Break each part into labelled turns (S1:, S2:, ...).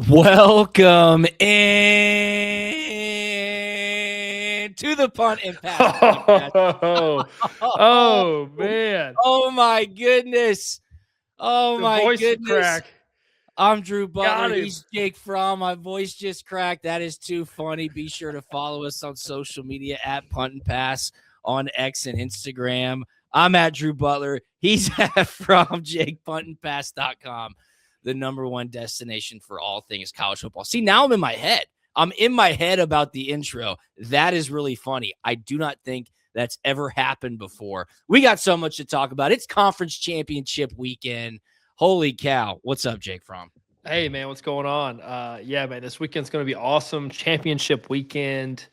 S1: Welcome in to the Punt and Pass podcast.
S2: Oh, man.
S1: Oh my goodness. Oh
S2: The
S1: my
S2: voice
S1: goodness.
S2: crack.
S1: I'm Drew
S2: Got
S1: Butler.
S2: him.
S1: He's Jake Fromm. My voice just cracked. That is too funny. Be sure to follow us on social media at Punt and Pass on X and Instagram. I'm at Drew Butler. He's at from JakePuntandPass.com, the number one destination for all things college football. See, now I'm in my head. I'm in my head about the intro. That is really funny. I do not think that's ever happened before. We got so much to talk about. It's conference championship weekend. Holy cow. What's up, Jake Fromm?
S2: Hey, man, what's going on? Yeah, man, this weekend's going to be awesome. Championship weekend.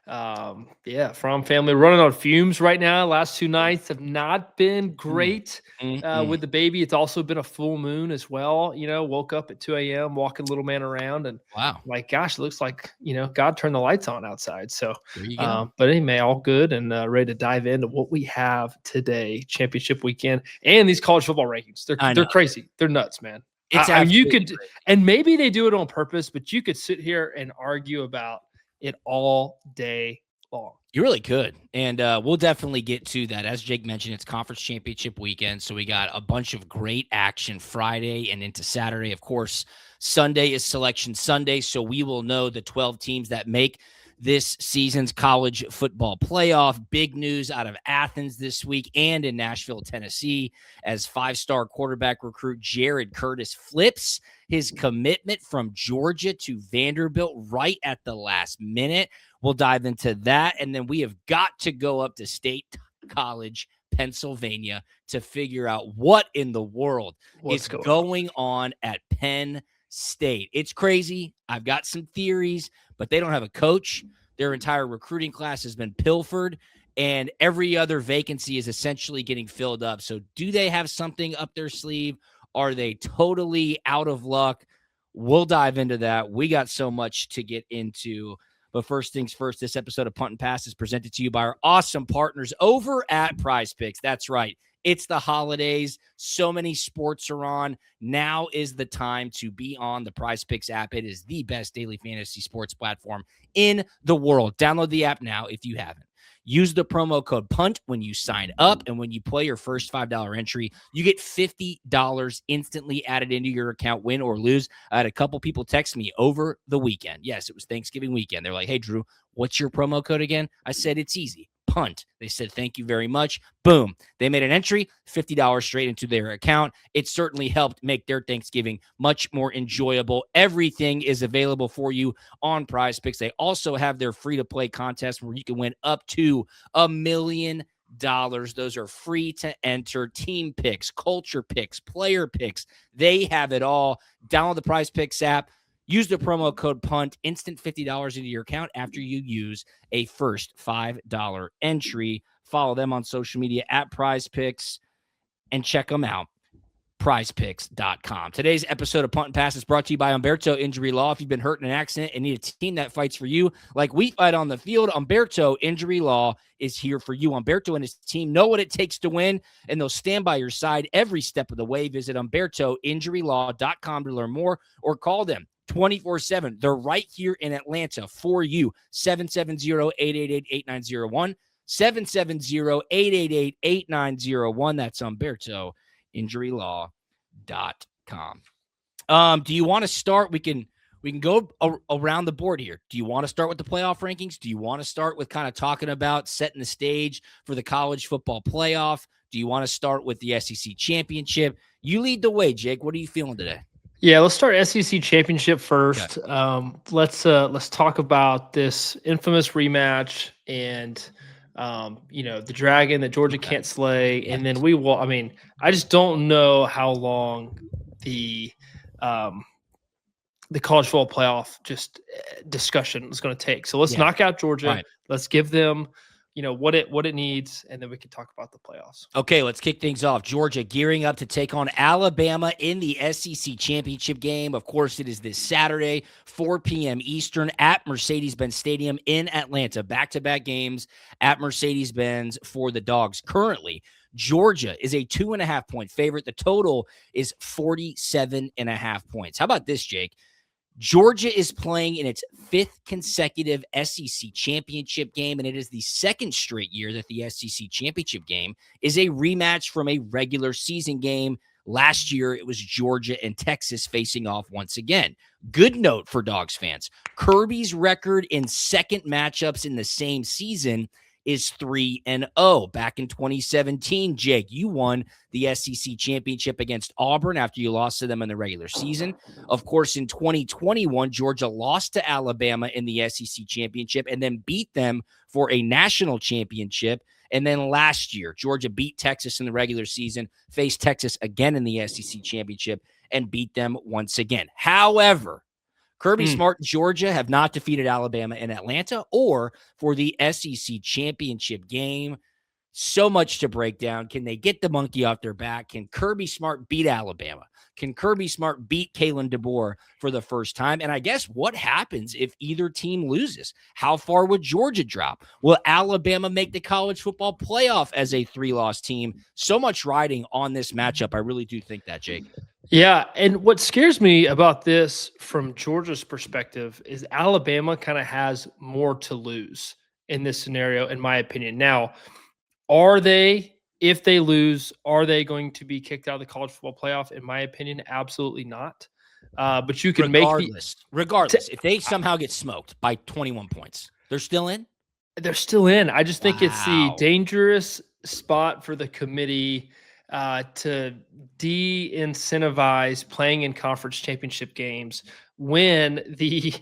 S2: Fromm family running on fumes right now. Last two nights have not been great with the baby. It's also been a full moon as well. You know, woke up at 2 a.m., walking little man around, and
S1: wow,
S2: like, gosh, it looks like, God turned the lights on outside. So,
S1: there you go.
S2: but anyway, all good and ready to dive into what we have today, championship weekend, and these college football rankings. They're crazy. They're nuts, man.
S1: It's
S2: I mean, you
S1: absolutely
S2: could,
S1: crazy.
S2: and maybe they do it on purpose, but you could sit here and argue about it all day long.
S1: You really could. And we'll definitely get to that. As Jake mentioned, it's conference championship weekend. So we got a bunch of great action Friday and into Saturday. Of course, Sunday is Selection Sunday. So we will know the 12 teams that make this season's college football playoff. Big news out of Athens this week and in Nashville, Tennessee, as five-star quarterback recruit Jared Curtis flips his commitment from Georgia to Vanderbilt right at the last minute. We'll dive into that. And then we have got to go up to State College, Pennsylvania, to figure out what in the world is going on at Penn State. It's crazy. I've got some theories, but they don't have a coach. Their entire recruiting class has been pilfered, and every other vacancy is essentially getting filled up. So do they have something up their sleeve? Are they totally out of luck? We'll dive into that. We got so much to get into. But first things first, this episode of Punt and Pass is presented to you by our awesome partners over at PrizePicks. That's right. It's the holidays. So many sports are on. Now is the time to be on the PrizePicks app. It is the best daily fantasy sports platform in the world. Download the app now if you haven't. Use the promo code PUNT when you sign up, and when you play your first $5 entry, you get $50 instantly added into your account, win or lose. I had a couple people text me over the weekend. Yes, it was Thanksgiving weekend. They're like, hey, Drew, what's your promo code again? I said, it's easy. Punt. They said, thank you very much. Boom. They made an entry, $50 straight into their account. It certainly helped make their Thanksgiving much more enjoyable. Everything is available for you on PrizePicks. They also have their free-to-play contest where you can win up to $1 million. Those are free to enter. Team picks, culture picks, player picks. They have it all. Download the PrizePicks app. Use the promo code PUNT, instant $50 into your account after you use a first $5 entry. Follow them on social media at PrizePicks and check them out. PrizePicks.com. Today's episode of Punt and Pass is brought to you by Humberto Injury Law. If you've been hurt in an accident and need a team that fights for you like we fight on the field, Humberto Injury Law is here for you. Humberto and his team know what it takes to win, and they'll stand by your side every step of the way. Visit HumbertoInjuryLaw.com to learn more or call them 24/7. They're right here in Atlanta for you. 770-888-8901. 770-888-8901. That's HumbertoInjuryLaw.com. Do you want to start? We can go around the board here. Do you want to start with the playoff rankings? Do you want to start with kind of talking about setting the stage for the college football playoff? Do you want to start with the SEC championship? You lead the way, Jake. What are you feeling today?
S2: Yeah, let's start SEC championship first. Okay. Let's talk about this infamous rematch and the dragon that Georgia can't slay, and then we will. I mean, I just don't know how long the college football playoff discussion is going to take. So let's knock out Georgia. Right. Let's give them what it needs, and then we can talk about the playoffs.
S1: Okay, let's kick things off. Georgia gearing up to take on Alabama in the SEC championship game. Of course, it is this Saturday, 4 p.m. Eastern at Mercedes-Benz Stadium in Atlanta. Back-to-back games at Mercedes-Benz for the Dawgs. Currently, Georgia is a 2.5-point favorite. The total is 47.5 points. How about this, Jake? Georgia is playing in its 5th consecutive SEC championship game, and it is the 2nd straight year that the SEC championship game is a rematch from a regular season game. Last year, it was Georgia and Texas facing off once again. Good note for Dawgs fans. Kirby's record in second matchups in the same season is 3-0. Back in 2017, Jake, you won the SEC championship against Auburn after you lost to them in the regular season. Of course, in 2021, Georgia lost to Alabama in the SEC championship and then beat them for a national championship. And then last year, Georgia beat Texas in the regular season, faced Texas again in the SEC championship, and beat them once again. However, Kirby Smart and Georgia have not defeated Alabama in Atlanta or for the SEC championship game. So much to break down. Can they get the monkey off their back? Can Kirby Smart beat Alabama? Can Kirby Smart beat Kalen DeBoer for the first time? And I guess what happens if either team loses? How far would Georgia drop? Will Alabama make the college football playoff as a 3-loss team? So much riding on this matchup. I really do think that, Jake.
S2: Yeah, and what scares me about this from Georgia's perspective is Alabama kind of has more to lose in this scenario, in my opinion. Now, if they lose, are they going to be kicked out of the college football playoff? In my opinion, absolutely not. But you can
S1: regardless, if they somehow get smoked by 21 points, they're still in?
S2: They're still in. I just think it's the dangerous spot for the committee to de-incentivize playing in conference championship games when the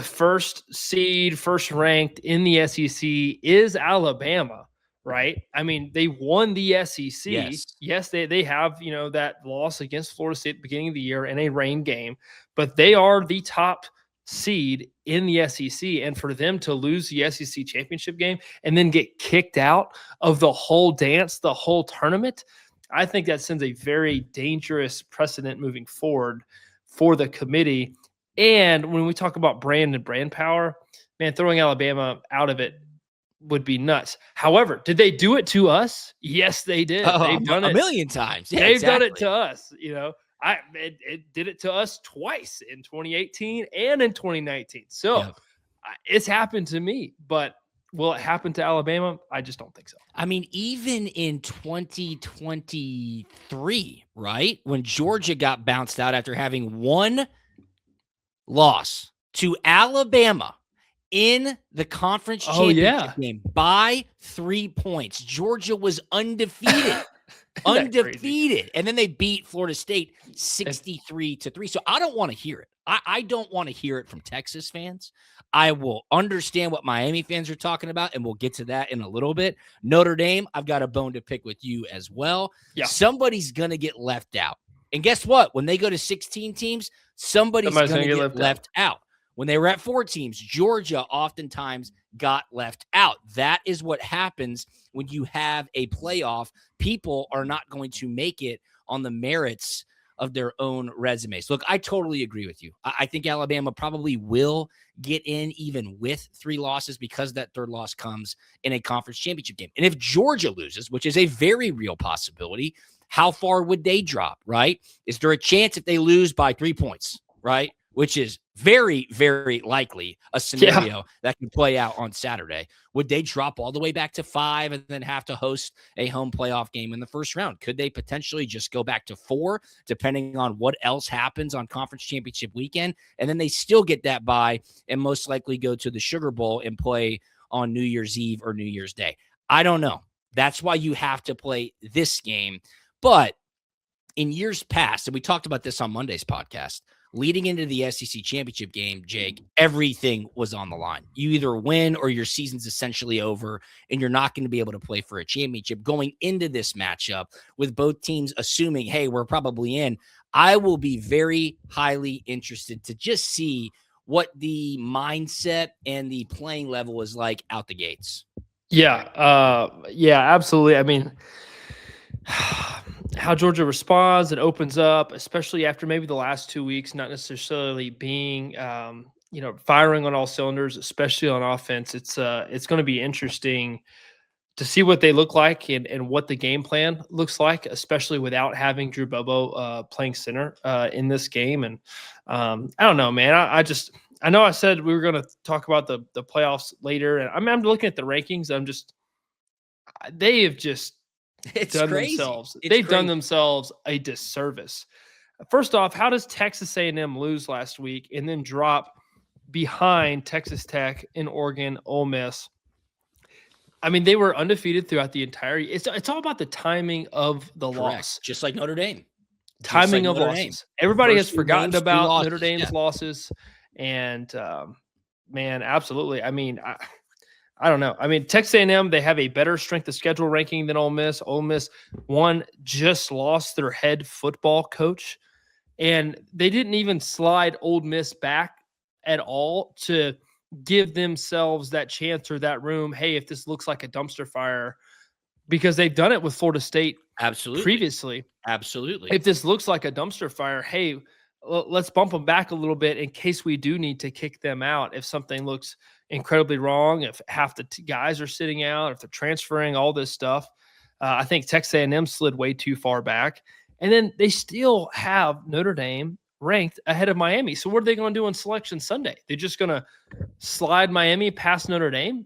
S2: first seed, first ranked in the SEC is Alabama, right? I mean, they won the SEC. Yes, they have, that loss against Florida State at the beginning of the year in a rain game, but they are the top seed in the SEC. And for them to lose the SEC championship game and then get kicked out of the whole dance, the whole tournament, I think that sends a very dangerous precedent moving forward for the committee. And when we talk about brand and brand power, man, throwing Alabama out of it would be nuts. However, did they do it to us? Yes, they did. They've done it
S1: a million times. Yeah,
S2: they've done it to us. It did it to us twice in 2018 and in 2019. So it's happened to me, but will it happen to Alabama? I just don't think so.
S1: I mean, even in 2023, right, when Georgia got bounced out after having one loss to Alabama in the conference championship game by 3 points, Georgia was undefeated. Undefeated. And then they beat Florida State 63-3. So I don't want to hear it. I don't want to hear it from Texas fans. I will understand what Miami fans are talking about, and we'll get to that in a little bit. Notre Dame, I've got a bone to pick with you as well. Yeah. Somebody's going to get left out. And guess what? When they go to 16 teams, somebody's going to get left out. When they were at 4 teams, Georgia oftentimes got left out. That is what happens when you have a playoff. People are not going to make it on the merits of their own resumes. Look, I totally agree with you. I think Alabama probably will get in even with 3 losses because that third loss comes in a conference championship game. And if Georgia loses, which is a very real possibility, how far would they drop, right? Is there a chance if they lose by 3 points, right? Which is very, very likely a scenario that can play out on Saturday. Would they drop all the way back to 5 and then have to host a home playoff game in the first round? Could they potentially just go back to 4, depending on what else happens on conference championship weekend? And then they still get that bye and most likely go to the Sugar Bowl and play on New Year's Eve or New Year's Day. I don't know. That's why you have to play this game. But in years past, and we talked about this on Monday's podcast, leading into the SEC championship game, Jake, everything was on the line. You either win or your season's essentially over, and you're not going to be able to play for a championship. Going into this matchup with both teams assuming, hey, we're probably in, I will be very highly interested to just see what the mindset and the playing level is like out the gates.
S2: Yeah, absolutely. I mean, how Georgia responds and opens up, especially after maybe the last 2 weeks, not necessarily being, firing on all cylinders, especially on offense. It's going to be interesting to see what they look like and what the game plan looks like, especially without having Drew Bobo playing center in this game. And I don't know, man. I know I said we were going to talk about the playoffs later, and I'm looking at the rankings. They have just done themselves. They've done themselves a disservice. First off, how does Texas A&M lose last week and then drop behind Texas Tech and Oregon, Ole Miss? I mean, they were undefeated throughout the entire year. It's all about the timing of the loss.
S1: Just like Notre Dame.
S2: Timing of losses. Everybody has forgotten about Notre Dame's losses. And, man, absolutely. I mean, I don't know. I mean, Texas A&M, they have a better strength of schedule ranking than Ole Miss. Ole Miss, just lost their head football coach. And they didn't even slide Ole Miss back at all to give themselves that chance or that room. Hey, if this looks like a dumpster fire, because they've done it with Florida State previously.
S1: Absolutely.
S2: If this looks like a dumpster fire, hey, let's bump them back a little bit in case we do need to kick them out. If something looks incredibly wrong, if half the guys are sitting out, if they're transferring, all this stuff. I think Texas A&M slid way too far back. And then they still have Notre Dame ranked ahead of Miami. So what are they going to do on Selection Sunday? They're just going to slide Miami past Notre Dame,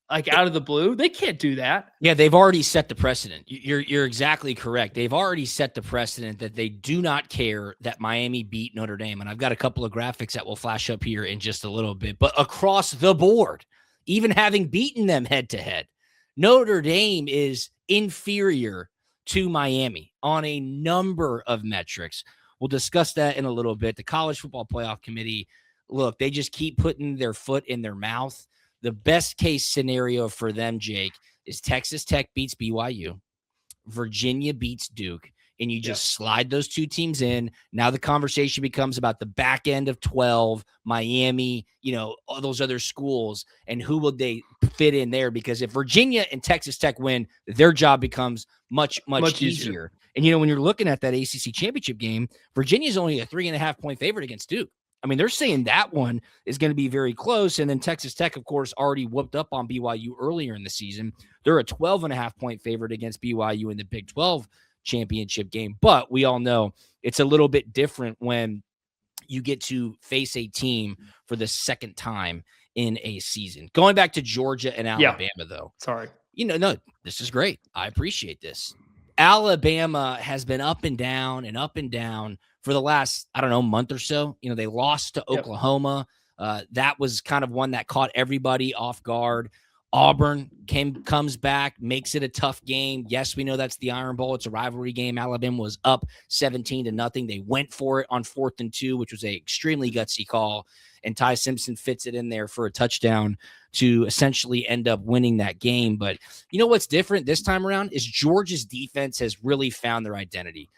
S2: like out of the blue? They can't do that.
S1: Yeah, they've already set the precedent. You're exactly correct. They've already set the precedent that they do not care that Miami beat Notre Dame. And I've got a couple of graphics that will flash up here in just a little bit. But across the board, even having beaten them head-to-head, Notre Dame is inferior to Miami on a number of metrics. We'll discuss that in a little bit. The College Football Playoff Committee, look, they just keep putting their foot in their mouth. The best case scenario for them, Jake, is Texas Tech beats BYU, Virginia beats Duke, and you just slide those two teams in. Now the conversation becomes about the back end of 12, Miami, all those other schools, and who will they fit in there? Because if Virginia and Texas Tech win, their job becomes much easier. And, when you're looking at that ACC championship game, Virginia's only a 3.5-point favorite against Duke. I mean, they're saying that one is going to be very close. And then Texas Tech, of course, already whooped up on BYU earlier in the season. They're a 12.5-point favorite against BYU in the Big 12 championship game. But we all know it's a little bit different when you get to face a team for the second time in a season. Going back to Georgia and Alabama, though.
S2: Sorry.
S1: No, this is great. I appreciate this. Alabama has been up and down for the last, month or so. They lost to Oklahoma. That was kind of one that caught everybody off guard. Auburn comes back, makes it a tough game. Yes, we know that's the Iron Bowl. It's a rivalry game. Alabama was up 17-0. They went for it on 4th and 2, which was an extremely gutsy call. And Ty Simpson fits it in there for a touchdown to essentially end up winning that game. But what's different this time around is Georgia's defense has really found their identity.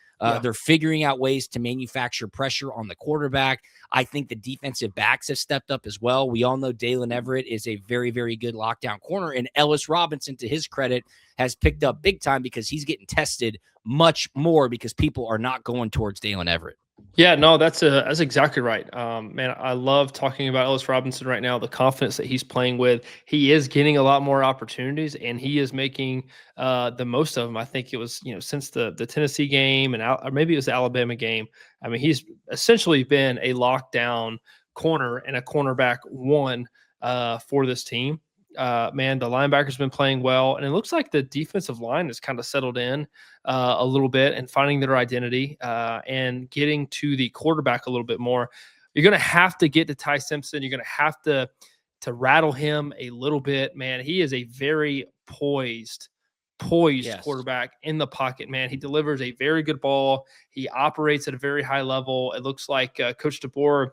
S1: They're figuring out ways to manufacture pressure on the quarterback. I think the defensive backs have stepped up as well. We all know Dalen Everett is a very, very good lockdown corner, and Ellis Robinson, to his credit, has picked up big time because he's getting tested much more because people are not going towards Dalen Everett.
S2: Yeah, no, that's exactly right. Man, I love talking about Ellis Robinson right now, the confidence that he's playing with. He is getting a lot more opportunities, and he is making the most of them. I think it was, since the Tennessee game or maybe it was the Alabama game. I mean, he's essentially been a lockdown corner and a cornerback one for this team. Man, the linebackers been playing well, and it looks like the defensive line has kind of settled in a little bit and finding their identity and getting to the quarterback a little bit more. You're going to have to get to Ty Simpson. You're going to have to rattle him a little bit, man. He is a very poised quarterback in the pocket, man. He delivers a very good ball. He operates at a very high level. It looks like Coach DeBoer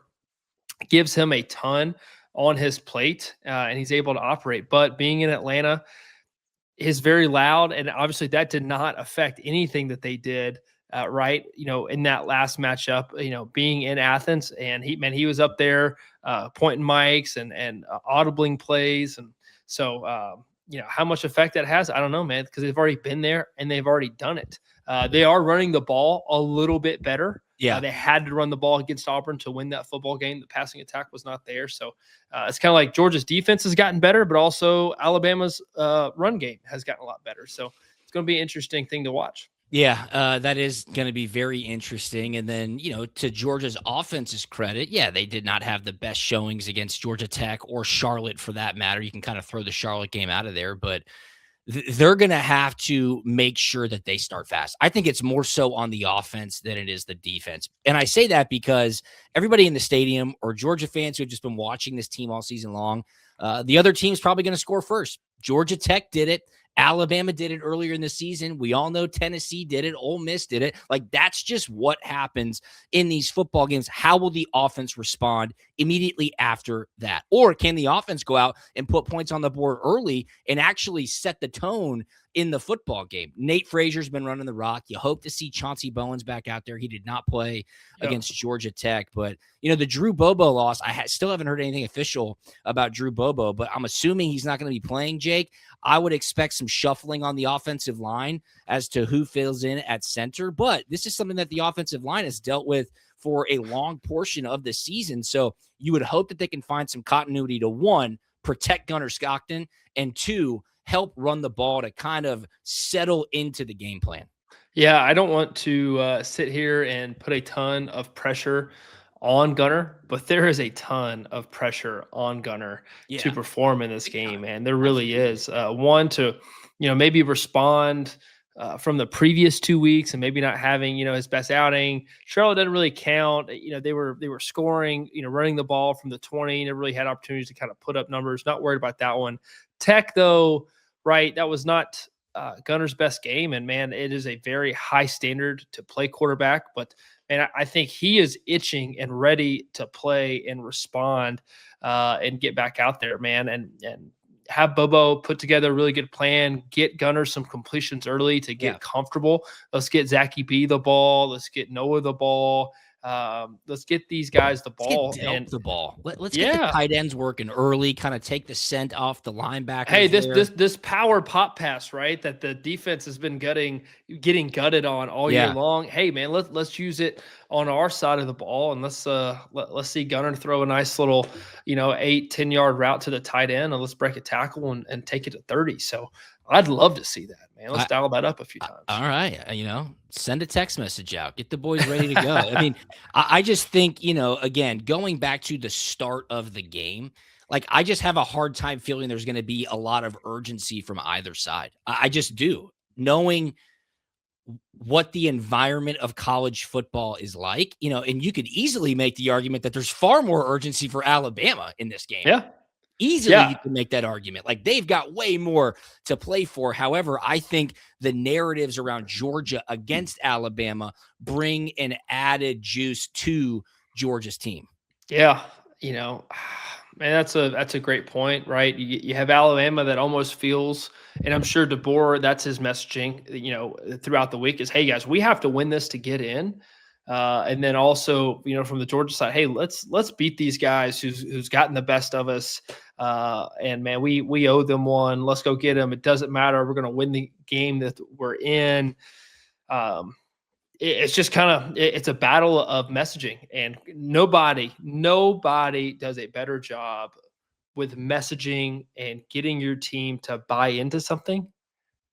S2: gives him a ton on his plate, and he's able to operate. But being in Atlanta is very loud, and obviously that did not affect anything that they did right, in that last matchup, being in Athens. And he was up there pointing mics and audibling plays. And so, how much effect that has, I don't know, man, because they've already been there and they've already done it. They are running the ball a little bit better
S1: Yeah.
S2: They had to run the ball against Auburn to win that football game. The passing attack was not there. So it's kind of like Georgia's defense has gotten better, but also Alabama's run game has gotten a lot better. So it's going to be an interesting thing to watch.
S1: Yeah, that is going to be very interesting. And then, to Georgia's offense's credit, yeah, they did not have the best showings against Georgia Tech or Charlotte for that matter. You can kind of throw the Charlotte game out of there, but they're going to have to make sure that they start fast. I think it's more so on the offense than it is the defense. And I say that because everybody in the stadium or Georgia fans who have just been watching this team all season long, the other team's probably going to score first. Georgia Tech did it. Alabama did it earlier in the season. We all know Tennessee did it. Ole Miss did it. Like, that's just what happens in these football games. How will the offense respond immediately after that? Or can the offense go out and put points on the board early and actually set the tone in the football game? Nate Frazier's been running the rock. You hope to see Chauncey Bowens back out there. He did not play against Georgia Tech. But, the Drew Bobo loss, I still haven't heard anything official about Drew Bobo, but I'm assuming he's not going to be playing, Jake. I would expect some shuffling on the offensive line as to who fills in at center. But this is something that the offensive line has dealt with for a long portion of the season. So you would hope that they can find some continuity to, one, protect Gunnar Stockton, and two, help run the ball to kind of settle into the game plan.
S2: Yeah, I don't want to sit here and put a ton of pressure on Gunnar, but there is a ton of pressure on Gunnar to perform in this game, and there really is. One, to maybe respond from the previous 2 weeks and maybe not having his best outing. Charlotte doesn't really count. They were scoring, running the ball from the 20. They really had opportunities to kind of put up numbers. Not worried about that one. Tech, though, right? That was not Gunnar's best game, and man, it is a very high standard to play quarterback, but and I think he is itching and ready to play and respond and get back out there, man, and have Bobo put together a really good plan, get Gunnar some completions early to get comfortable. Let's get Zachy B the ball. Let's get Noah the ball. Let's get these guys the ball
S1: and the ball. Let's get the tight ends working early, kind of take the scent off the linebackers.
S2: Hey, this power pop pass, right? That the defense has been getting gutted on all year long. Hey, man, let's use it on our side of the ball, and let's see Gunnar throw a nice little 8-10 yard route to the tight end, and let's break a tackle and take it to 30. So I'd love to see that, man. Let's dial that up a few times.
S1: All right. Send a text message out. Get the boys ready to go. I mean, I just think, again, going back to the start of the game, like, I just have a hard time feeling there's going to be a lot of urgency from either side. I just do. Knowing what the environment of college football is like, and you could easily make the argument that there's far more urgency for Alabama in this game.
S2: Yeah.
S1: Easily, you can make that argument. Like, they've got way more to play for. However, I think the narratives around Georgia against Alabama bring an added juice to Georgia's team.
S2: Yeah, man, that's a great point, right? You have Alabama that almost feels, and I'm sure DeBoer, that's his messaging, throughout the week is, hey guys, we have to win this to get in. And then also, from the Georgia side, hey, let's beat these guys who's gotten the best of us. And man, we owe them one. Let's go get them. It doesn't matter. We're going to win the game that we're in. It's just it's a battle of messaging, and nobody does a better job with messaging and getting your team to buy into something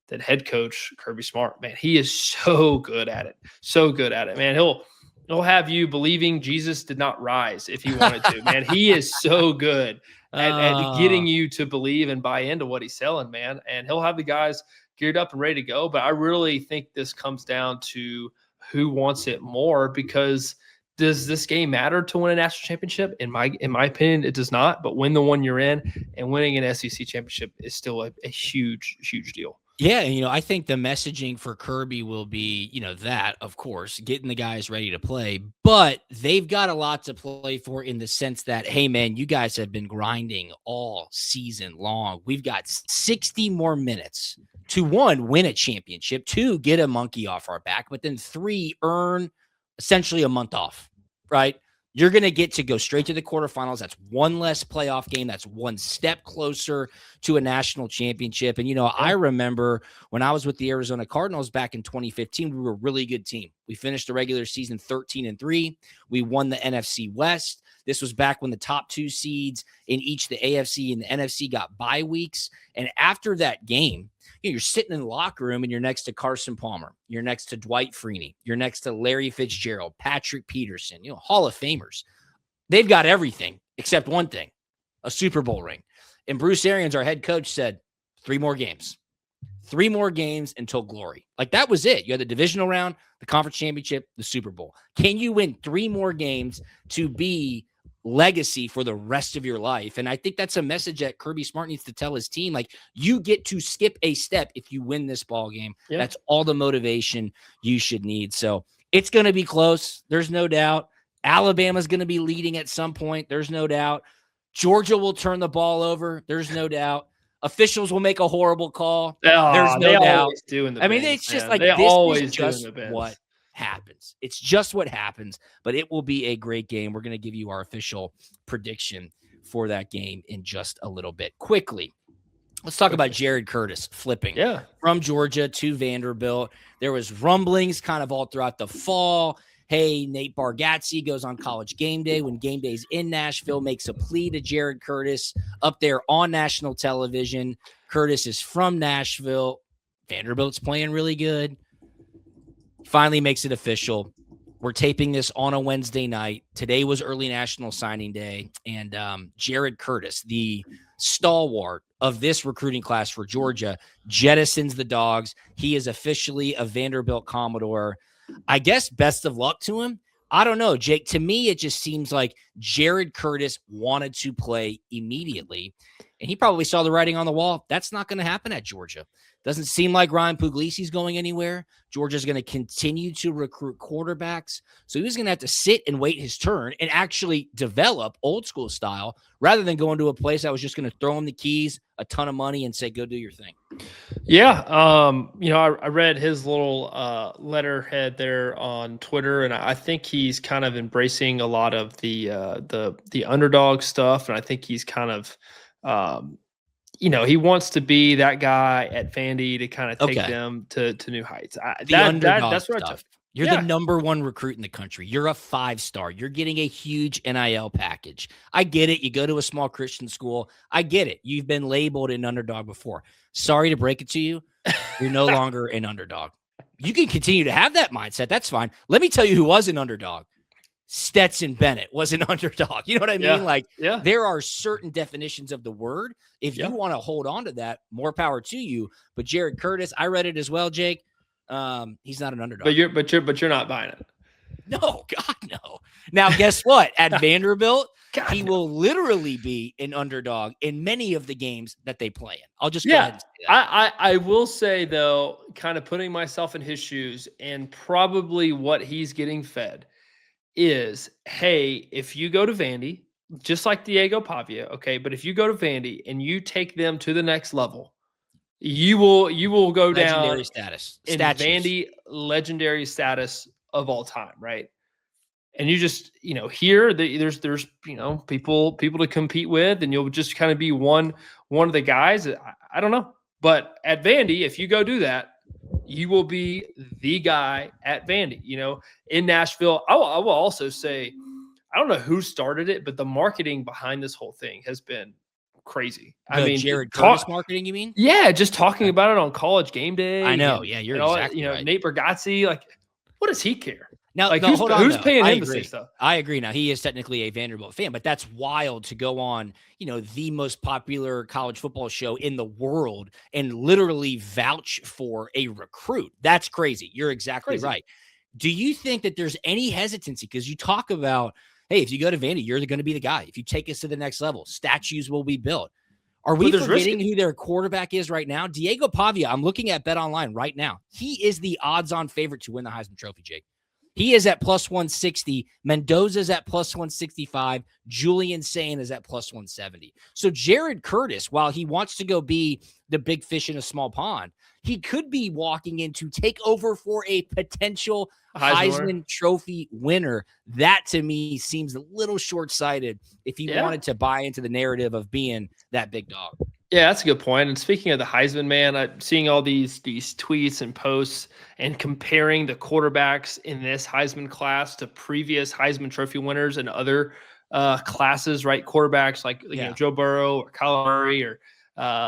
S2: than head coach Kirby Smart. Man, he is so good at it. So good at it, man. He'll have you believing Jesus did not rise if he wanted to. Man, he is so good at getting you to believe and buy into what he's selling, man. And he'll have the guys geared up and ready to go. But I really think this comes down to who wants it more, because does this game matter to win a national championship? In my opinion, it does not. But win the one you're in, and winning an SEC championship is still a huge, huge deal.
S1: Yeah, I think the messaging for Kirby will be, that, of course, getting the guys ready to play, but they've got a lot to play for in the sense that, hey, man, you guys have been grinding all season long. We've got 60 more minutes to, one, win a championship, two, get a monkey off our back, but then three, earn essentially a month off, right? You're going to get to go straight to the quarterfinals. That's one less playoff game. That's one step closer to a national championship. And, I remember when I was with the Arizona Cardinals back in 2015, we were a really good team. We finished the regular season 13-3. We won the NFC West. This was back when the top 2 seeds in each the AFC and the NFC got bye weeks. And after that game, you're sitting in the locker room and you're next to Carson Palmer. You're next to Dwight Freeney. You're next to Larry Fitzgerald, Patrick Peterson, Hall of Famers. They've got everything except one thing, a Super Bowl ring. And Bruce Arians, our head coach, said 3 more games. 3 more games until glory. Like, that was it. You had the divisional round, the conference championship, the Super Bowl. Can you win 3 more games to be legacy for the rest of your life? And I think that's a message that Kirby Smart needs to tell his team. Like, you get to skip a step if you win this ball game. Yeah. That's all the motivation you should need. So it's going to be close. There's no doubt. Alabama's going to be leading at some point. There's no doubt. Georgia will turn the ball over. There's no doubt. Officials will make a horrible call. There's no doubt. It's just like, this is just what happens. It's just what happens, but it will be a great game. We're going to give you our official prediction for that game in just a little bit. Quickly, let's talk about Jared Curtis flipping from Georgia to Vanderbilt. There was rumblings kind of all throughout the fall. Hey, Nate Bargatze goes on College Game Day when Game Day's in Nashville, makes a plea to Jared Curtis up there on national television. Curtis is from Nashville. Vanderbilt's playing really good. Finally makes it official. We're taping this on a Wednesday night. Today was early National Signing Day, and Jared Curtis, the stalwart of this recruiting class for Georgia, jettisons the Dawgs. He is officially a Vanderbilt Commodore. I guess best of luck to him. I don't know, Jake. To me, it just seems like Jared Curtis wanted to play immediately, and he probably saw the writing on the wall. That's not going to happen at Georgia. Doesn't seem like Ryan Puglisi's going anywhere. Georgia's going to continue to recruit quarterbacks. So he was going to have to sit and wait his turn and actually develop old school style rather than going to a place that was just going to throw him the keys, a ton of money, and say, go do your thing.
S2: Yeah. I read his little letterhead there on Twitter, and I think he's kind of embracing a lot of the underdog stuff. And I think he's kind of, he wants to be that guy at Vandy to kind of take them to new heights. That's what I took.
S1: You're the number 1 recruit in the country. You're a 5-star. You're getting a huge NIL package. I get it. You go to a small Christian school. I get it. You've been labeled an underdog before. Sorry to break it to you. You're no longer an underdog. You can continue to have that mindset. That's fine. Let me tell you who was an underdog. Stetson Bennett was an underdog. You know what I mean? There are certain definitions of the word. If you want to hold on to that, more power to you. But Jared Curtis, I read it as well, Jake. He's not an underdog.
S2: But you're not buying it.
S1: No, God, no. Now, guess what? At Vanderbilt, he will literally be an underdog in many of the games that they play in. I'll just go ahead and say
S2: that. I will say, though, kind of putting myself in his shoes, and probably what he's getting fed is, hey, if you go to Vandy, just like Diego Pavia, okay, but if you go to Vandy and you take them to the next level, you will go
S1: legendary
S2: down
S1: status
S2: in Vandy legendary status of all time, right? And you just, here there's people to compete with, and you'll just kind of be one of the guys. I don't know, but at Vandy, if you go do that, you will be the guy at Vandy. In Nashville, I will also say, I don't know who started it, but the marketing behind this whole thing has been crazy.
S1: Jared Curtis marketing, you mean?
S2: Yeah, just talking about it on College Game Day.
S1: I know. Yeah, you're exactly right.
S2: Nate Bargatze, like, what does he care?
S1: Now,
S2: who's paying him to say stuff?
S1: I agree. Now, he is technically a Vanderbilt fan, but that's wild to go on, the most popular college football show in the world and literally vouch for a recruit. That's crazy. You're exactly right. Do you think that there's any hesitancy? Because you talk about, hey, if you go to Vandy, you're going to be the guy. If you take us to the next level, statues will be built. Are we forgetting who their quarterback is right now? Diego Pavia, I'm looking at Bet Online right now. He is the odds-on favorite to win the Heisman Trophy, Jake. He is at plus 160. Mendoza's at plus 165. Julian Sain is at plus 170. So Jared Curtis, while he wants to go be the big fish in a small pond, he could be walking in to take over for a potential Heisman Trophy winner. That to me seems a little short-sighted if he wanted to buy into the narrative of being that big dog.
S2: Yeah, that's a good point. And speaking of the Heisman, man, I'm seeing all these tweets and posts and comparing the quarterbacks in this Heisman class to previous Heisman Trophy winners and other classes, right? Quarterbacks like Joe Burrow or Kyler Murray or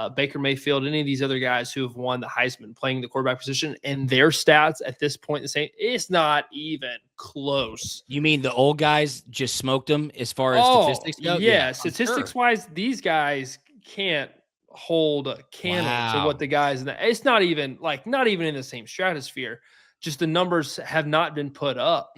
S2: Baker Mayfield, any of these other guys who have won the Heisman playing the quarterback position, and their stats at this point the same. It's not even close.
S1: You mean the old guys just smoked them as far as statistics go?
S2: Yeah, statistics-wise, these guys can't hold a candle to what the guys it's not even in the same stratosphere. Just the numbers have not been put up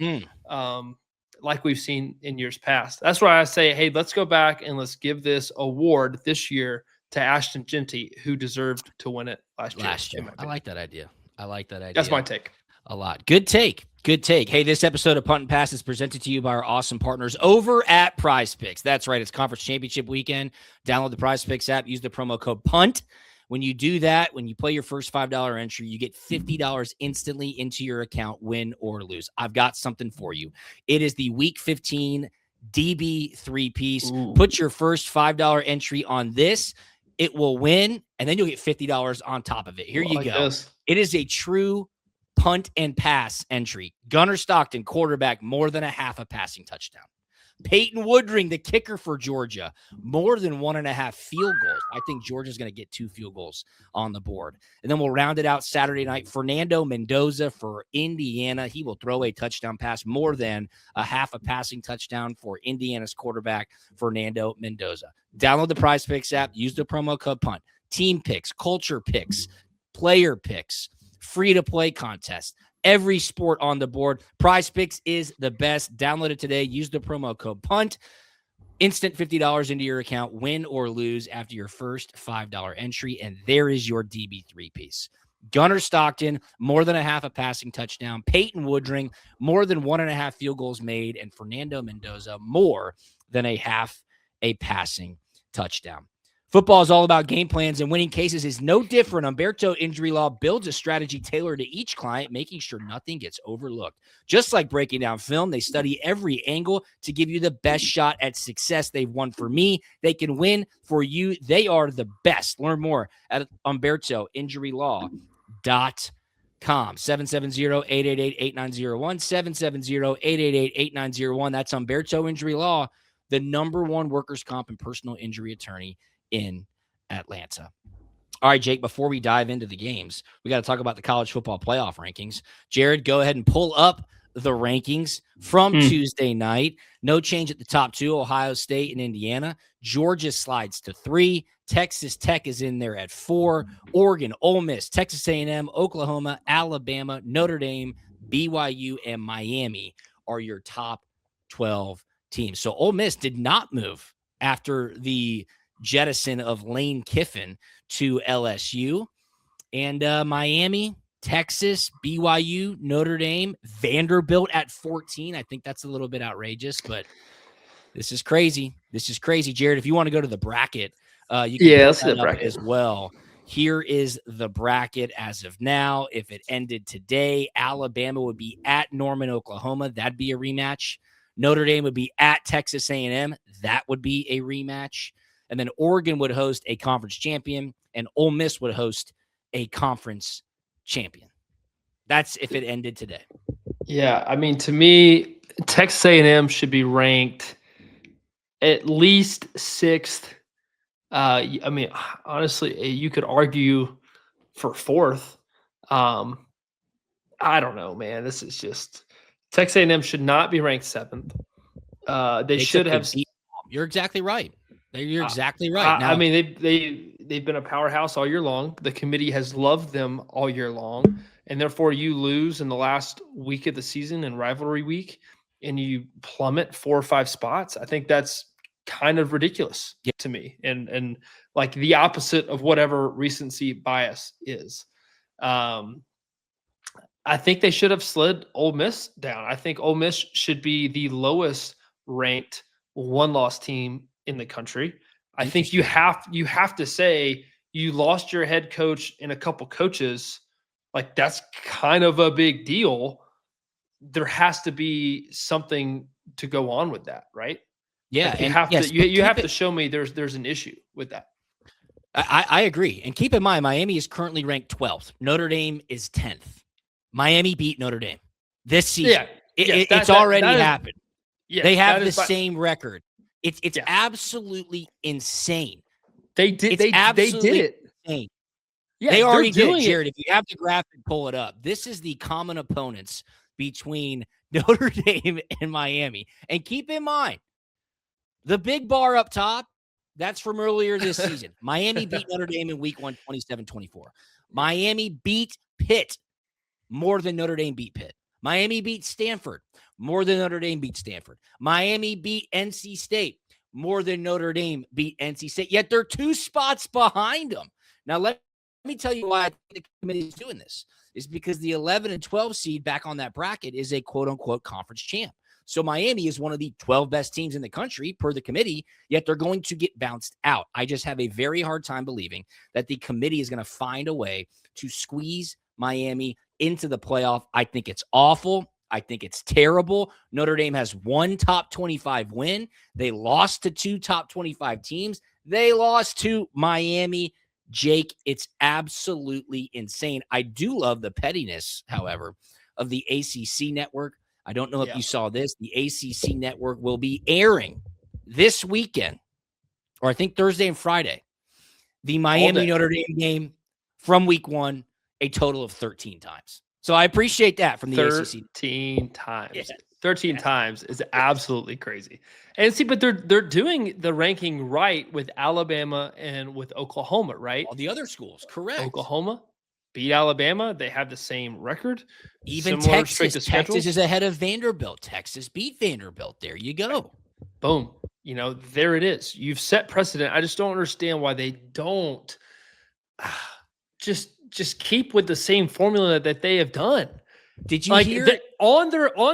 S2: like we've seen in years past. That's why I say, hey, let's go back and let's give this award this year to Ashton Genty, who deserved to win it last year.
S1: I like that idea.
S2: That's my take.
S1: A lot. Good take. Hey, this episode of Punt and Pass is presented to you by our awesome partners over at PrizePicks. That's right. It's conference championship weekend. Download the PrizePicks app. Use the promo code PUNT. When you do that, when you play your first $5 entry, you get $50 instantly into your account, win or lose. I've got something for you. It is the Week 15 DB 3-piece. Put your first $5 entry on this. It will win, and then you'll get $50 on top of it. Here you go. It is a true punt and pass entry. Gunnar Stockton, quarterback, more than a half a passing touchdown. Peyton Woodring, the kicker for Georgia, more than 1.5 field goals. I think Georgia's going to get 2 field goals on the board. And then we'll round it out Saturday night. Fernando Mendoza for Indiana. He will throw a touchdown pass, more than a half a passing touchdown for Indiana's quarterback, Fernando Mendoza. Download the PrizePicks app. Use the promo code PUNT. Team picks, culture picks, player picks, free-to-play contest. Every sport on the board. PrizePicks is the best. Download it today. Use the promo code PUNT. Instant $50 into your account, win or lose after your first $5 entry. And there is your DB 3-piece. Gunnar Stockton, more than a half a passing touchdown. Peyton Woodring, more than 1.5 field goals made. And Fernando Mendoza, more than a half a passing touchdown. Football is all about game plans, and winning cases is no different. Humberto Injury Law builds a strategy tailored to each client, making sure nothing gets overlooked. Just like breaking down film, they study every angle to give you the best shot at success. They've won for me. They can win for you. They are the best. Learn more at HumbertoInjuryLaw.com. 770-888-8901, 770-888-8901. That's Humberto Injury Law, the #1 workers' comp and personal injury attorney in Atlanta. All right, Jake, before we dive into the games, we got to talk about the college football playoff rankings. Jared, go ahead and pull up the rankings from Tuesday night. No change at the top 2, Ohio State and Indiana. Georgia slides to 3. Texas Tech is in there at 4. Oregon, Ole Miss, Texas A&M, Oklahoma, Alabama, Notre Dame, BYU, and Miami are your top 12 teams. So Ole Miss did not move after the jettison of Lane Kiffin to LSU. And Miami, Texas, BYU, Notre Dame, Vanderbilt at 14. I think that's a little bit outrageous, but this is crazy. Jared, if you want to go to the bracket, you can
S2: let's see the bracket
S1: as well. Here is the bracket as of now. If it ended today, Alabama would be at Norman, Oklahoma. That'd be a rematch. Notre Dame would be at Texas A&M. That would be a rematch. And then Oregon would host a conference champion, and Ole Miss would host a conference champion. That's if it ended today.
S2: Yeah, I mean, to me, Texas A&M should be ranked at least 6th. I mean, honestly, you could argue for 4th. I don't know, man. This is just Texas A&M should not be ranked 7th. They should have.
S1: You're exactly right. You're exactly right.
S2: Now, I mean, they've been a powerhouse all year long. The committee has loved them all year long, and therefore you lose in the last week of the season in rivalry week, and you plummet 4 or 5 spots. I think that's kind of ridiculous to me, and like the opposite of whatever recency bias is. I think they should have slid Ole Miss down. I think Ole Miss should be the lowest ranked one-loss team in the country. I think you have to say you lost your head coach and a couple coaches. Like, that's kind of a big deal. There has to be something to go on with that, right?
S1: Yeah,
S2: Like, you
S1: and
S2: have
S1: yes,
S2: to you have to show me there's an issue with that.
S1: I agree. And keep in mind, Miami is currently ranked 12th. Notre Dame is 10th. Miami beat Notre Dame this season.
S2: Yeah,
S1: It's already happened.
S2: Yeah,
S1: they have the same record. It's absolutely insane.
S2: They did it.
S1: Insane.
S2: Yeah,
S1: they already did it. Jared, if you have the graphic, pull it up. This is the common opponents between Notre Dame and Miami. And keep in mind, the big bar up top, that's from earlier this season. Miami beat Notre Dame in week 1, 27-24. Miami beat Pitt more than Notre Dame beat Pitt. Miami beat Stanford more than Notre Dame beat Stanford. Miami beat NC State more than Notre Dame beat NC State. Yet they're 2 spots behind them. Now, let me tell you why I think the committee is doing this. Is because the 11 and 12 seed back on that bracket is a quote-unquote conference champ. So Miami is one of the 12 best teams in the country per the committee, yet they're going to get bounced out. I just have a very hard time believing that the committee is going to find a way to squeeze Miami into the playoff. I think it's awful. I think it's terrible. Notre Dame has 1 top 25 win. They lost to 2 top 25 teams. They lost to Miami. Jake, it's absolutely insane. I do love the pettiness, however, of the ACC network. I don't know if you saw this. The ACC network will be airing this weekend, or I think Thursday and Friday, the Miami Notre Dame game from week 1, a total of 13 times. So I appreciate that from the ACC.
S2: 13 times. Yeah. 13 times is absolutely crazy. And see, but they're doing the ranking right with Alabama and with Oklahoma, right?
S1: All the other schools, correct.
S2: Oklahoma beat Alabama. They have the same record.
S1: Even Texas is ahead of Vanderbilt. Texas beat Vanderbilt. There you go.
S2: Boom. There it is. You've set precedent. I just don't understand why they don't just keep with the same formula that they have done.
S1: Did you hear
S2: on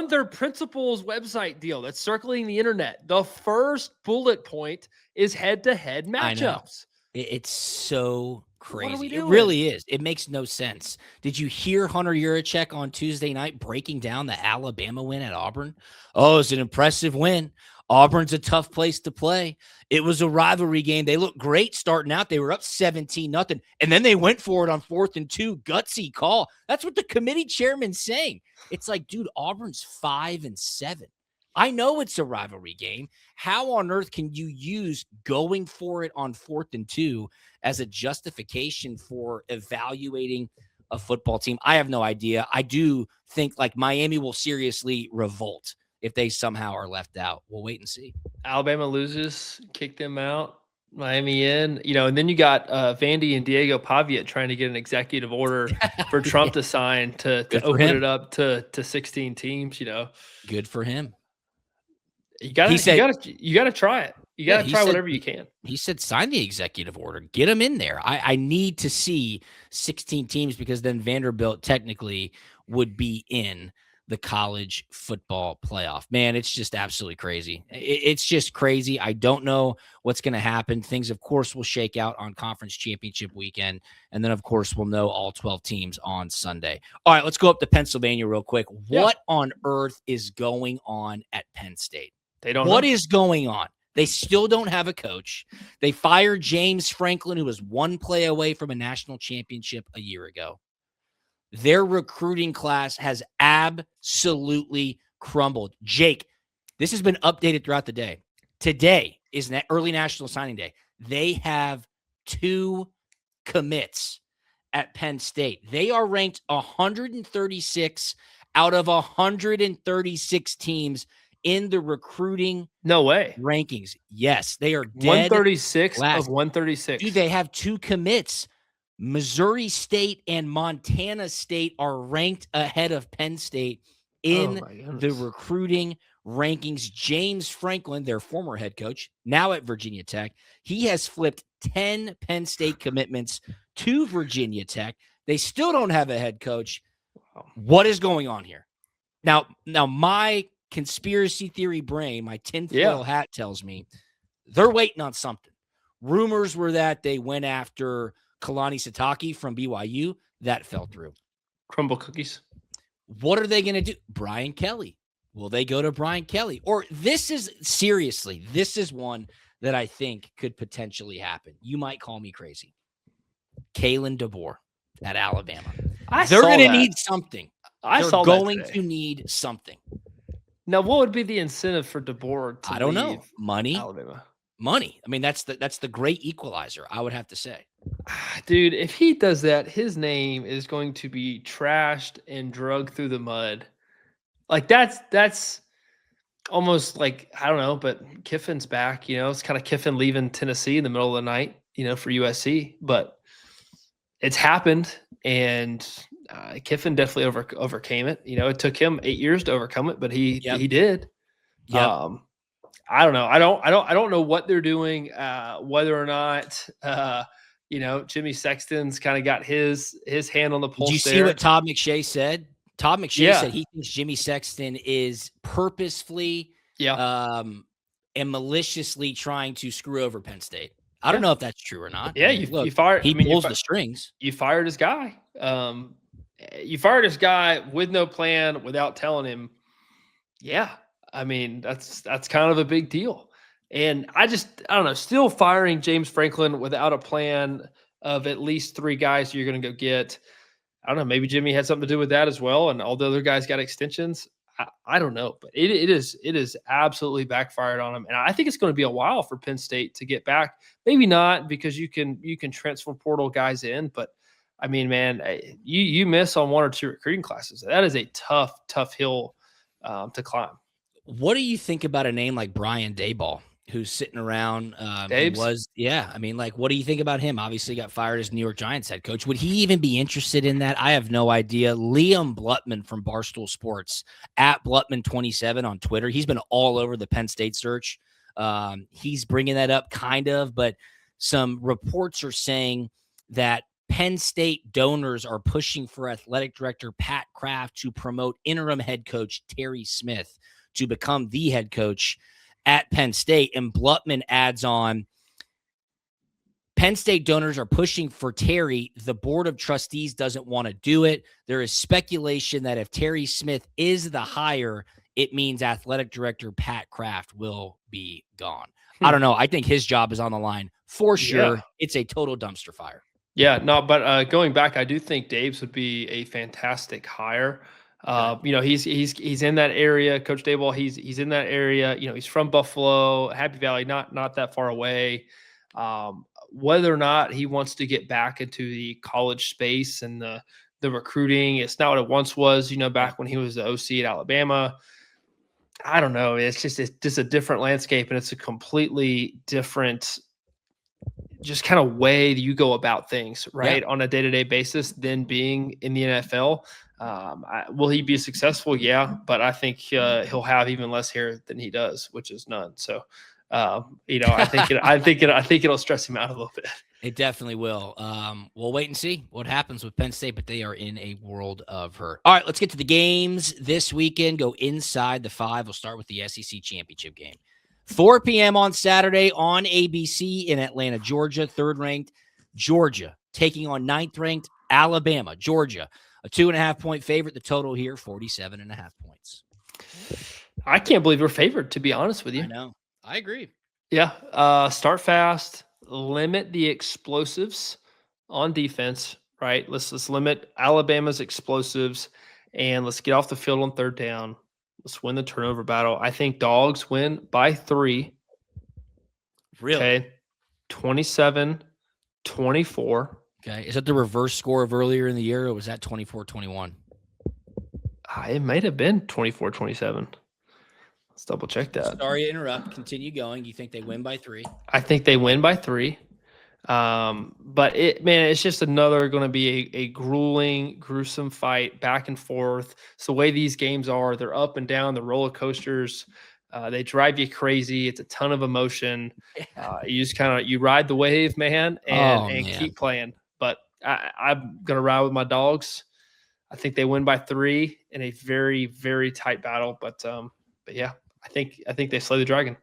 S2: their principal's website deal that's circling the internet? The first bullet point is head-to-head matchups.
S1: It's so crazy. It really is. It makes no sense. Did you hear Hunter Yurachek on Tuesday night breaking down the Alabama win at Auburn? Oh, it's an impressive win. Auburn's a tough place to play. It was a rivalry game. They looked great starting out. They were up 17-0, and then they went for it on 4th and 2. Gutsy call. That's what the committee chairman's saying. It's like, dude, Auburn's 5-7. I know it's a rivalry game. How on earth can you use going for it on 4th and 2 as a justification for evaluating a football team? I have no idea. I do think like Miami will seriously revolt if they somehow are left out. We'll wait and see.
S2: Alabama loses, kick them out, Miami in, and then you got Vandy and Diego Pavia trying to get an executive order for Trump to sign to open it up to 16 teams,
S1: Good for him.
S2: You gotta try it. You gotta try whatever you can.
S1: He said, sign the executive order. Get them in there. I need to see 16 teams because then Vanderbilt technically would be in the college football playoff. Man, it's just absolutely crazy. It's just crazy. I don't know what's going to happen. Things, of course, will shake out on conference championship weekend. And then, of course, we'll know all 12 teams on Sunday. All right, let's go up to Pennsylvania real quick. What on earth is going on at Penn State? What is going on? They still don't have a coach. They fired James Franklin, who was 1 play away from a national championship a year ago. Their recruiting class has absolutely crumbled. Jake, this has been updated throughout the day. Today is early National Signing Day. They have 2 commits at Penn State. They are ranked 136 out of 136 teams in the recruiting rankings. Yes, they are dead
S2: 136
S1: last.
S2: Of 136.
S1: Dude, they have 2 commits. Missouri State and Montana State are ranked ahead of Penn State in the recruiting rankings. James Franklin, their former head coach, now at Virginia Tech, he has flipped 10 Penn State commitments to Virginia Tech. They still don't have a head coach. What is going on here? Now my conspiracy theory brain, my tinfoil hat tells me they're waiting on something. Rumors were that they went after Kalani Sitake from BYU. That fell through.
S2: Crumble cookies.
S1: What are they going to do? Brian Kelly. Will they go to Brian Kelly? Or this is one that I think could potentially happen. You might call me crazy. Kalen DeBoer at Alabama. They're going to need something. They're going to need something.
S2: Now, what would be the incentive for DeBoer to
S1: I don't know. Money.
S2: Alabama.
S1: Money. I mean, that's the great equalizer, I would have to say.
S2: Dude, if he does that, his name is going to be trashed and drugged through the mud. Like that's almost like, I don't know, but Kiffin's back, it's kind of Kiffin leaving Tennessee in the middle of the night, for USC, but it's happened, and Kiffin definitely overcame it. It took him 8 years to overcome it, but he did.
S1: Yeah.
S2: I don't know. I don't know what they're doing. Whether or not Jimmy Sexton's kind of got his hand on the pulse.
S1: Did you see what Todd McShay said? Todd McShay said he thinks Jimmy Sexton is purposefully and maliciously trying to screw over Penn State. I don't know if that's true or not.
S2: Yeah, you fired.
S1: He pulls the strings.
S2: You fired his guy. You fired his guy with no plan, without telling him. Yeah, I mean that's kind of a big deal. And I don't know. Still firing James Franklin without a plan of at least 3 guys you're going to go get. I don't know. Maybe Jimmy had something to do with that as well, and all the other guys got extensions. I don't know, but it is absolutely backfired on him, and I think it's going to be a while for Penn State to get back. Maybe not, because you can transfer portal guys in, but I mean, man, you miss on 1 or 2 recruiting classes. That is a tough hill to climb.
S1: What do you think about a name like Brian Daboll, who's sitting around? What do you think about him? Obviously got fired as New York Giants head coach. Would he even be interested in that? I have no idea. Liam Blutman from Barstool Sports, at Blutman27 on Twitter. He's been all over the Penn State search. He's bringing that up kind of, but some reports are saying that Penn State donors are pushing for athletic director Pat Kraft to promote interim head coach Terry Smith to become the head coach at Penn State. And Blutman adds on, Penn State donors are pushing for Terry. The board of trustees doesn't want to do it. There is speculation that if Terry Smith is the hire, it means athletic director Pat Kraft will be gone. I don't know. I think his job is on the line for sure. Yeah. It's a total dumpster fire.
S2: Yeah, no, but going back, I do think Dave's would be a fantastic hire. He's in that area. Coach Daboll, he's in that area. He's from Buffalo, Happy Valley, not that far away. Whether or not he wants to get back into the college space and the recruiting, it's not what it once was. Back when he was the OC at Alabama. I don't know. It's just a different landscape, and it's a completely different, just kind of way you go about things, right, on a day-to-day basis than being in the NFL. Will he be successful? Yeah, but I think he'll have even less hair than he does, which is none. So, I think it'll stress him out a little bit.
S1: It definitely will. We'll wait and see what happens with Penn State, but they are in a world of hurt. All right, let's get to the games this weekend. Go inside the 5. We'll start with the SEC championship game. 4 p.m. on Saturday on ABC in Atlanta, Georgia. 3rd-ranked Georgia taking on 9th-ranked Alabama. Georgia, a 2.5-point favorite. The total here, 47.5 points.
S2: I can't believe we're favored, to be honest with you.
S1: I know. I agree.
S2: Yeah. Start fast. Limit the explosives on defense, right? Let's limit Alabama's explosives, and let's get off the field on 3rd down. Let's win the turnover battle. I think Dawgs win by 3.
S1: Really?
S2: Okay. 27-24.
S1: Okay. Is that the reverse score of earlier in the year, or was that 24-21?
S2: It might have been 24-27. Let's double check that.
S1: Sorry to interrupt. Continue going. You think they win by 3?
S2: I think they win by 3. But it's just another going to be a gruesome fight, back and forth. It's the way these games are. They're up and down, the roller coasters. They drive you crazy. It's a ton of emotion. You just you ride the wave, man, and keep playing. But I'm going to ride with my Dogs. I think they win by 3 in a very, very tight battle. But yeah, I think they slay the Dragon.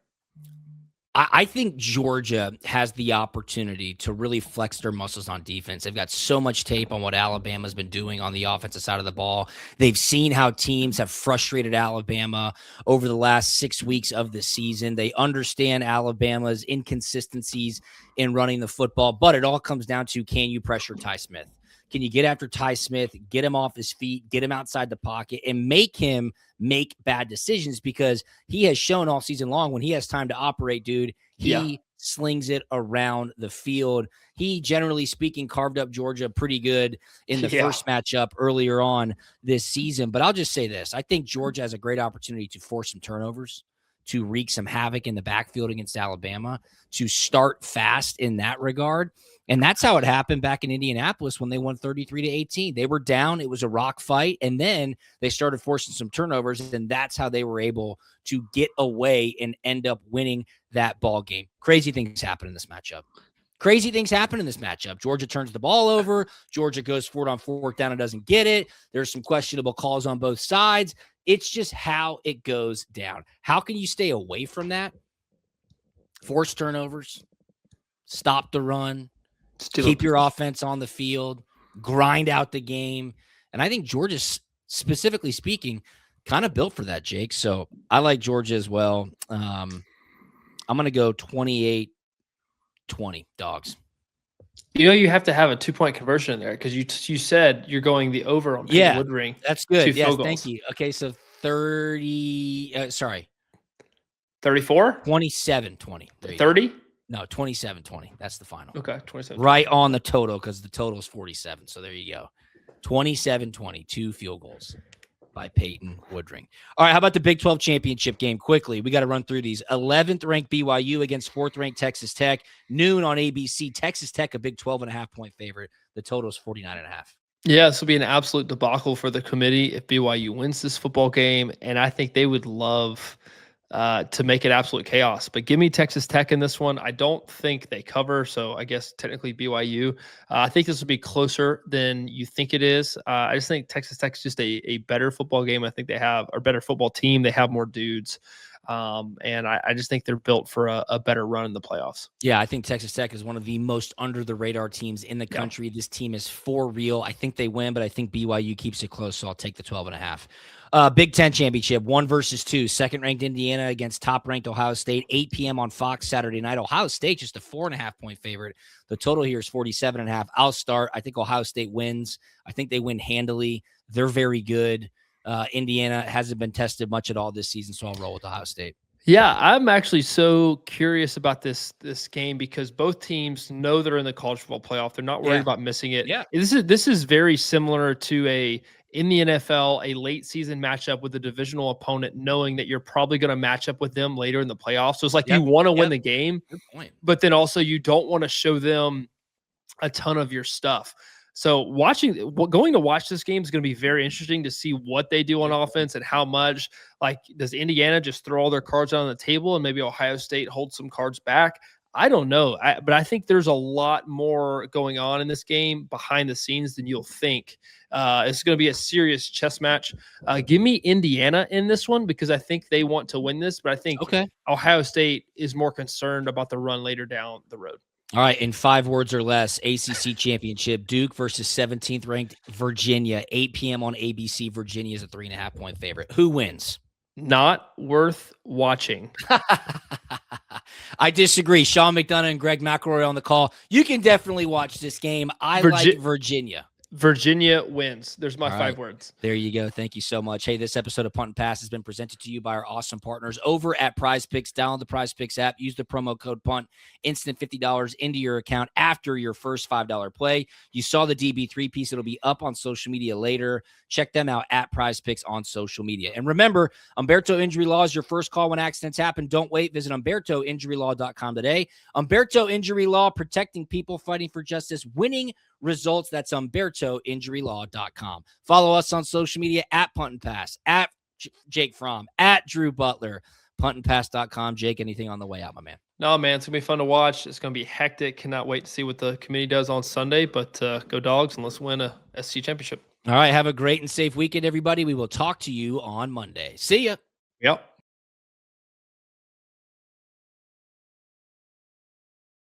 S1: I think Georgia has the opportunity to really flex their muscles on defense. They've got so much tape on what Alabama's been doing on the offensive side of the ball. They've seen how teams have frustrated Alabama over the last 6 weeks of the season. They understand Alabama's inconsistencies in running the football, but it all comes down to, can you pressure Ty Smith? Can you get after Ty Smith, get him off his feet, get him outside the pocket, and make him make bad decisions? Because he has shown all season long, when he has time to operate, dude, he slings it around the field. He, generally speaking, carved up Georgia pretty good in the first matchup earlier on this season. But I'll just say this. I think Georgia has a great opportunity to force some turnovers, to wreak some havoc in the backfield against Alabama, to start fast in that regard. And that's how it happened back in Indianapolis when they won 33-18. They were down. It was a rock fight. And then they started forcing some turnovers. And that's how they were able to get away and end up winning that ball game. Crazy things happen in this matchup. Georgia turns the ball over. Georgia goes for it on 4th down and doesn't get it. There's some questionable calls on both sides. It's just how it goes down. How can you stay away from that? Force turnovers, stop the run, keep your offense on the field, grind out the game. And I think Georgia, specifically speaking, kind of built for that, Jake. So I like Georgia as well. I'm going to go 28-20 Dogs.
S2: You have to have a 2-point conversion in there, because you said you're going the over on Peyton Woodring.
S1: That's good. Yes, thank you. Okay, so 34? 27-20.
S2: 30?
S1: No, 27-20. That's the final.
S2: Okay, 27.
S1: Right on the total, because the total is 47. So there you go. 27-20, 2 field goals by Peyton Woodring. All right, how about the Big 12 championship game? Quickly, we got to run through these. 11th ranked BYU against 4th ranked Texas Tech. Noon on ABC. Texas Tech, a big 12.5-point favorite. The total is 49.5.
S2: Yeah, this will be an absolute debacle for the committee if BYU wins this football game, and I think they would love to make it absolute chaos. But give me Texas Tech in this one. I don't think they cover, so I guess technically BYU. I think this will be closer than you think it is. I just think Texas Tech is just a better football game. I think they have a better football team. They have more dudes. And I just think they're built for a better run in the playoffs.
S1: Yeah, I think Texas Tech is one of the most under-the-radar teams in the country. This team is for real. I think they win, but I think BYU keeps it close, so I'll take the 12.5. Big Ten championship, 1 versus 2. 2nd-ranked Indiana against top-ranked Ohio State. 8 p.m. on Fox Saturday night. Ohio State just a 4.5-point favorite. The total here is 47.5. I'll start. I think Ohio State wins. I think they win handily. They're very good. Indiana hasn't been tested much at all this season, so I'll roll with Ohio State.
S2: Yeah, I'm actually so curious about this game, because both teams know they're in the college football playoff. They're not worried about missing it.
S1: Yeah.
S2: This is very similar to in the NFL, a late season matchup with a divisional opponent, knowing that you're probably going to match up with them later in the playoffs. So it's like you want to win the game,
S1: good point,
S2: but then also you don't want to show them a ton of your stuff. So going to watch this game is going to be very interesting to see what they do on offense and how much. Like, does Indiana just throw all their cards out on the table and maybe Ohio State holds some cards back? I don't know. But I think there's a lot more going on in this game behind the scenes than you'll think. It's going to be a serious chess match. Give me Indiana in this one, because I think they want to win this, but I think Ohio State is more concerned about the run later down the road.
S1: All right, in 5 words or less, ACC championship, Duke versus 17th ranked Virginia, 8 p.m. on ABC. Virginia is a 3.5-point favorite. Who wins?
S2: Not worth watching.
S1: I disagree. Sean McDonough and Greg McElroy on the call. You can definitely watch this game. I like Virginia.
S2: Virginia wins. There's my 5 words.
S1: There you go. Thank you so much. Hey, this episode of Punt and Pass has been presented to you by our awesome partners over at PrizePicks. Download the PrizePicks app. Use the promo code PUNT. Instant $50 into your account after your first $5 play. You saw the DB3 piece. It'll be up on social media later. Check them out at PrizePicks on social media. And remember, Humberto Injury Law is your first call when accidents happen. Don't wait. Visit HumbertoInjuryLaw.com today. Humberto Injury Law, protecting people, fighting for justice, winning results. That's HumbertoInjuryLaw.com. Follow us on social media at Punt and Pass, at Jake Fromm, at Drew Butler, puntandpass.com. Jake, anything on the way out, my man?
S2: No, man, it's going to be fun to watch. It's going to be hectic. Cannot wait to see what the committee does on Sunday, but go Dogs and let's win a SC championship.
S1: All right. Have a great and safe weekend, everybody. We will talk to you on Monday. See ya.
S2: Yep.